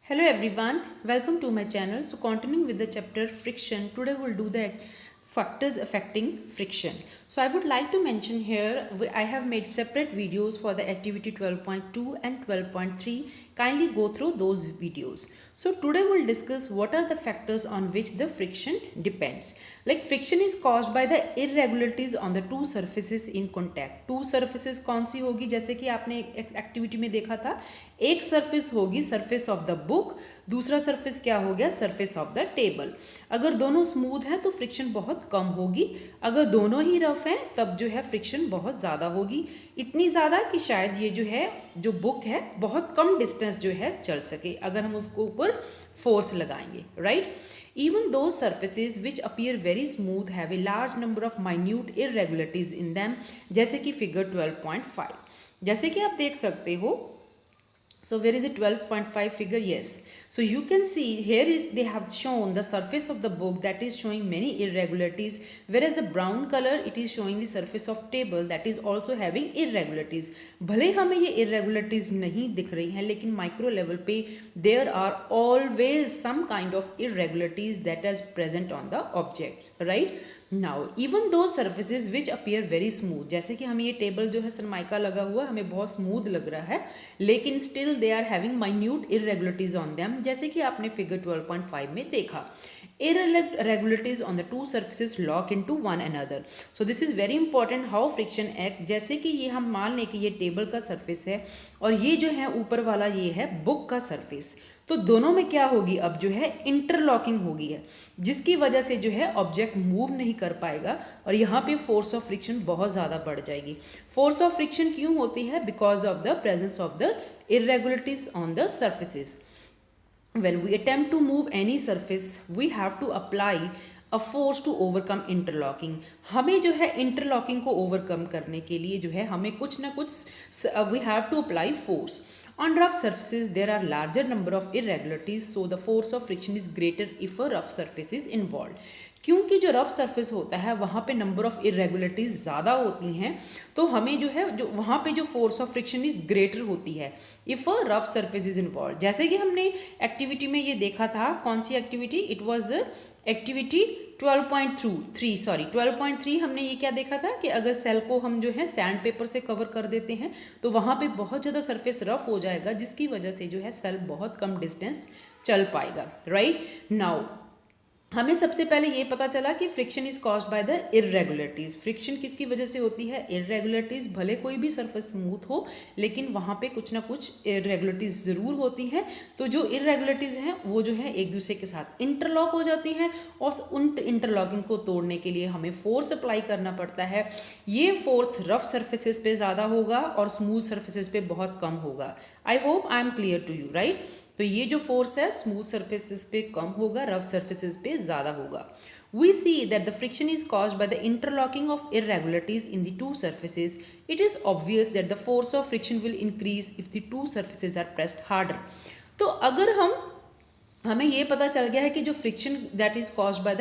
Hello everyone, welcome to my channel. So continuing with the chapter friction, today we'll do the factors affecting friction. So I would like to mention here, I have made separate videos for the activity 12.2 and 12.3. Kindly go through those videos. So today we'll discuss what are the factors on which the friction depends. Like friction is caused by the irregularities on the two surfaces in contact. Two surfaces कौन सी होगी, जैसे कि आपने activity में देखा था, एक surface होगी सरफेस ऑफ द बुक, दूसरा सरफेस क्या हो गया, सरफेस ऑफ द टेबल. अगर दोनों स्मूथ हैं तो फ्रिक्शन बहुत कम होगी, अगर दोनों ही रफ हैं तब जो है फ्रिक्शन बहुत ज़्यादा होगी. इतनी ज़्यादा कि शायद ये जो है जो बुक है बहुत कम डिस्टेंस जो है चल सके अगर हम उसको ऊपर फोर्स लगाएंगे, right. Even those surfaces which appear very smooth have a large number of minute irregularities in them, जैसे कि फिगर 12.5. जैसे कि आप देख सकते हो, so where is it 12.5 figure? Yes. So you can see here is they have shown the surface of the book that is showing many irregularities, whereas the brown color it is showing the surface of table that is also having irregularities. भले हमें ये irregularities नहीं दिख रही हैं, लेकिन micro level पे there are always some kind of irregularities that is present on the objects, right. Now even though surfaces which appear very smooth, जैसे कि हमें ये टेबल जो है सनमाइका लगा हुआ हमें बहुत स्मूथ लग रहा है, लेकिन still they are having minute irregularities on them, जैसे कि आपने फिगर 12.5 में देखा. Irregularities on the two surfaces lock into one another. So this is very important how friction act. जैसे कि ये हम मान लें कि ये टेबल का सरफेस है और ये जो है ऊपर वाला ये है बुक का सरफेस, तो दोनों में क्या होगी, अब जो है इंटरलॉकिंग होगी है, जिसकी वजह से जो है ऑब्जेक्ट मूव नहीं कर पाएगा और यहाँ पे फोर्स ऑफ फ्रिक्शन बहुत ज़्यादा बढ़ जाएगी. फोर्स ऑफ फ्रिक्शन क्यों होती है, because of the presence of the irregularities on the surfaces. When we attempt to move any surface, we have to apply a force to overcome interlocking. हमें जो है interlocking को overcome करने के लिए जो है हमें कुछ ना कुछ we have to apply force. On rough surfaces, there are larger number of irregularities, so the force of friction is greater if a rough surface is involved. क्योंकि जो रफ सरफेस होता है वहाँ पे नंबर ऑफ इरेगुलरिटीज ज़्यादा होती हैं, तो हमें जो है जो वहाँ पे जो force of friction is greater होती है if a rough surface is involve. जैसे कि हमने एक्टिविटी में ये देखा था, कौन सी activity, it was the activity 12.3 हमने ये क्या देखा था कि अगर सेल को हम जो है सैंड पेपर से कवर कर देते हैं तो वहाँ पे बहुत ज़्यादा सरफेस रफ हो जाएगा, जिसकी वजह से जो है सेल बहुत कम डिस्टेंस चल पाएगा, राइट. नाउ हमें सबसे पहले ये पता चला कि friction is caused by the irregularities. Friction किसकी वजह से होती है, इरेगुलरिटीज. भले कोई भी सरफेस स्मूथ हो लेकिन वहाँ पे कुछ ना कुछ इरेगुलरिटीज ज़रूर होती हैं, तो जो इरेगुलरिटीज हैं वो जो है एक दूसरे के साथ इंटरलॉक हो जाती हैं और उन इंटरलॉकिंग को तोड़ने के लिए हमें फोर्स अप्लाई करना पड़ता है. ये फोर्स रफ सर्फेसेस पे ज़्यादा होगा और स्मूथ सर्फेसेस पे बहुत कम होगा. I hope I am clear to you, right. तो ये जो फोर्स है स्मूथ सर्फेसेस पे कम होगा, रफ सर्फेसेस पे ज़्यादा होगा. We see that the friction is caused by the interlocking of irregularities in the two surfaces. It is obvious that the force of friction will increase if the two surfaces are pressed harder. तो अगर हमें ये पता चल गया है कि जो friction that is caused by the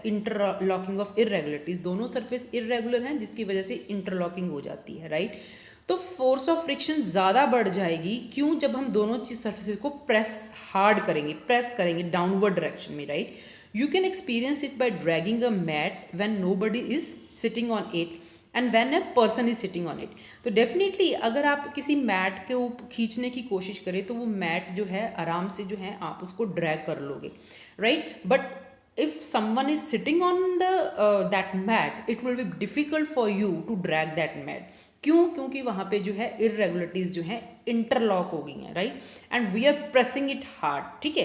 interlocking of irregularities, दोनों सरफेस इरेगुलर हैं जिसकी वजह से इंटरलॉकिंग हो जाती है, राइट. तो फोर्स ऑफ फ्रिक्शन ज़्यादा बढ़ जाएगी, क्यों, जब हम दोनों चीज सर्फेसेस को प्रेस करेंगे डाउनवर्ड डायरेक्शन में, right. You can experience it by dragging a mat when nobody is sitting on it and when a person is sitting on it. तो डेफिनेटली अगर आप किसी मैट के ऊपर खींचने की कोशिश करें तो वो मैट जो है आराम से जो है आप उसको ड्रैग कर लोगे, right. But if someone is sitting on the that mat, it will be difficult for you to drag that mat. क्यों, क्योंकि वहाँ पे जो है irregularities जो है इंटरलॉक हो गई हैं, right. And we are pressing it hard, ठीक है,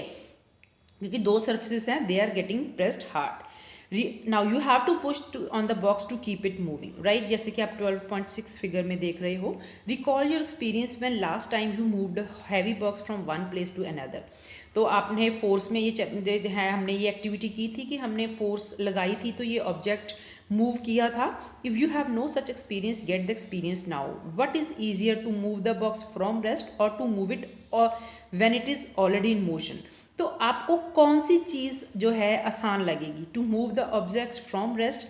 क्योंकि दो सर्फेसेस हैं, they are getting pressed hard. Now you have to push on the box to keep it moving, right. जैसे कि आप 12.6 फिगर में देख रहे हो. Recall your experience when last time you moved a heavy box from one place to another. तो आपने force में ये जो है हमने ये एक्टिविटी की थी कि हमने फोर्स लगाई थी तो ये ऑब्जेक्ट मूव किया था. If you have no such experience, get the experience now. What is easier to move the box from rest or to move it or when it is already in motion. तो आपको कौन सी चीज़ जो है आसान लगेगी, to move the object from rest,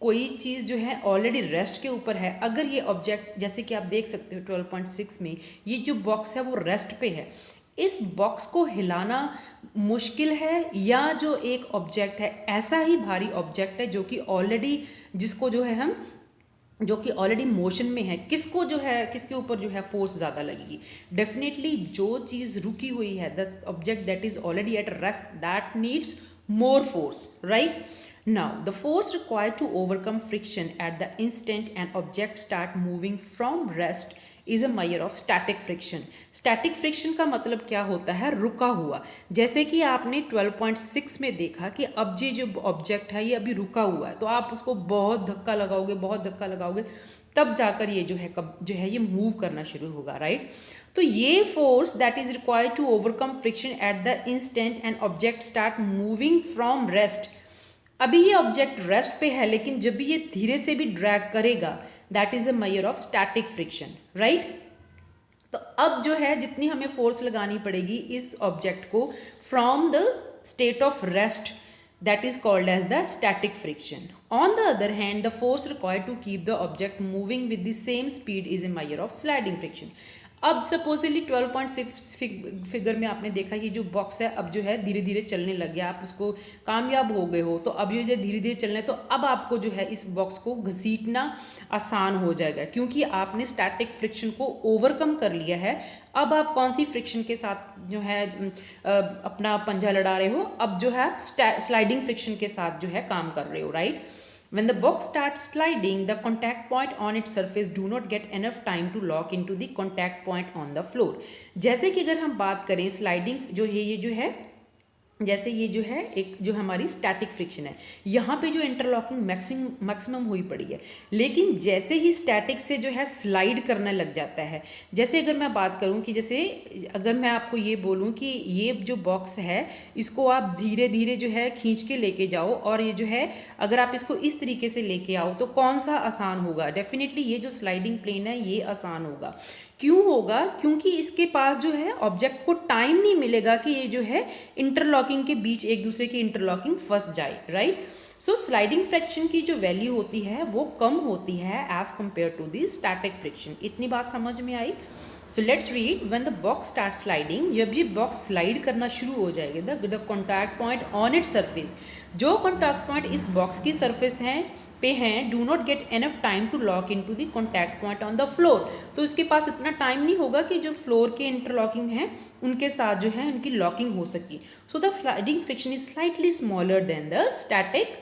कोई चीज़ जो है ऑलरेडी रेस्ट के ऊपर है. अगर ये ऑब्जेक्ट जैसे कि आप देख सकते हो 12.6 में ये जो बॉक्स है वो रेस्ट पे है, इस बॉक्स को हिलाना मुश्किल है या जो एक ऑब्जेक्ट है ऐसा ही भारी ऑब्जेक्ट है जो कि ऑलरेडी जिसको जो है हम जो कि ऑलरेडी मोशन में है, किसको जो है किसके ऊपर जो है फोर्स ज़्यादा लगेगी? डेफिनेटली जो चीज़ रुकी हुई है, the object that is already at rest, that needs more force, right? Now the force required to overcome friction at the instant an object start moving from rest is a measure of static friction. Static friction का मतलब क्या होता है? रुका हुआ। जैसे कि आपने 12.6 में देखा कि अब ये जो ऑब्जेक्ट है ये अभी रुका हुआ है, तो आप उसको बहुत धक्का लगाओगे तब जाकर ये जो है कब जो है ये मूव करना शुरू होगा, राइट? तो ये force that is required to overcome friction at the instant and object start moving from rest. अभी ये ऑब्जेक्ट रेस्ट पे है, लेकिन जब भी ये धीरे से भी ड्रैग करेगा, that is a measure of static friction, right? तो अब जो है जितनी हमें फोर्स लगानी पड़ेगी इस ऑब्जेक्ट को from the state of rest, that is called as the static friction. On the other hand, the force required to keep the object moving with the same speed is a measure of sliding friction. अब supposedly 12.6 figure में आपने देखा ये जो box है अब जो है धीरे धीरे चलने लग गया, आप उसको कामयाब हो गए हो, तो अब ये धीरे धीरे चलना है, तो अब आपको जो है इस बॉक्स को घसीटना आसान हो जाएगा क्योंकि आपने स्टैटिक फ्रिक्शन को ओवरकम कर लिया है। अब आप कौन सी फ्रिक्शन के साथ जो है अपना पंजा लड़ा रहे हो? अब जो है स्लाइडिंग फ्रिक्शन के साथ जो है काम कर रहे हो, right? When the box starts sliding, the contact point on its surface do not get enough time to lock into the contact point on the floor. जैसे कि अगर हम बात करें स्लाइडिंग जो है ये जो है जैसे ये जो है एक जो हमारी स्टैटिक फ्रिक्शन है, यहाँ पे जो इंटरलॉकिंग मैक्सिमम हुई पड़ी है, लेकिन जैसे ही स्टैटिक से जो है स्लाइड करने लग जाता है, जैसे अगर मैं बात करूँ कि जैसे अगर मैं आपको ये बोलूँ कि ये जो बॉक्स है इसको आप धीरे धीरे जो है खींच के लेके जाओ और ये जो है अगर आप इसको इस तरीके से लेके आओ तो कौन सा आसान होगा? डेफिनेटली ये जो स्लाइडिंग प्लेन है ये आसान होगा। क्यों होगा? क्योंकि इसके पास जो है ऑब्जेक्ट को टाइम नहीं मिलेगा कि ये जो है इंटरलॉकिंग के बीच एक दूसरे की इंटरलॉकिंग फंस जाए, राइट? सो स्लाइडिंग फ्रिक्शन की जो वैल्यू होती है वो कम होती है as compare to the static friction. इतनी बात समझ में आई? So let's read when the box start sliding, जब ये बॉक्स स्लाइड करना शुरू हो जाएगा, the contact point on its surface, जो कॉन्टैक्ट पॉइंट इस बॉक्स की सरफेस है पे हैं, do not get enough time to lock in to the contact point on the floor, तो इसके पास इतना टाइम नहीं होगा कि जो फ्लोर के इंटरलॉकिंग हैं उनके साथ जो है उनकी लॉकिंग हो सके। So the sliding friction is slightly smaller than the static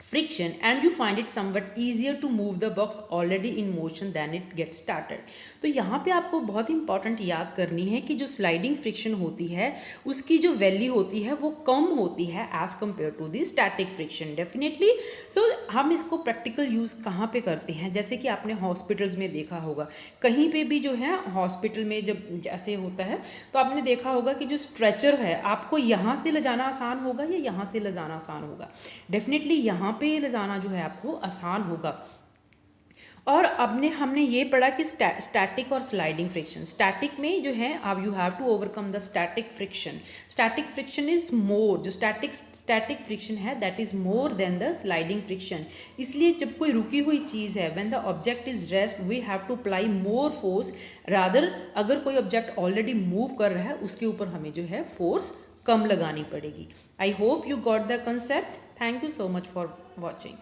friction and you find it somewhat easier to move the box already in motion than it gets started. तो यहाँ पे आपको बहुत इंपॉर्टेंट याद करनी है कि जो स्लाइडिंग फ्रिक्शन होती है उसकी जो वैल्यू होती है वो कम होती है as compare to the static friction, definitely. So हम इसको प्रैक्टिकल यूज़ कहाँ पे करते हैं? जैसे कि आपने हॉस्पिटल्स में देखा होगा, कहीं पे भी जो है हॉस्पिटल में जब जैसे होता है तो आपने देखा होगा कि जो स्ट्रेचर है आपको यहाँ से ले जाना आसान होगा या यहाँ से ले जाना आसान होगा? डेफिनेटली यहाँ पे ले जाना जो है आपको आसान होगा। और हमने ये पढ़ा कि स्टैटिक और स्लाइडिंग फ्रिक्शन, स्टैटिक में जो है अब you have to overcome the static friction, static friction is more, जो स्टैटिक फ्रिक्शन है that is more than the sliding friction. इसलिए जब कोई रुकी हुई चीज़ है, when the object is rest we have to apply more force, rather अगर कोई ऑब्जेक्ट ऑलरेडी मूव कर रहा है उसके ऊपर हमें जो है फोर्स कम लगानी पड़ेगी। I hope you got the concept. Thank you so much for watching.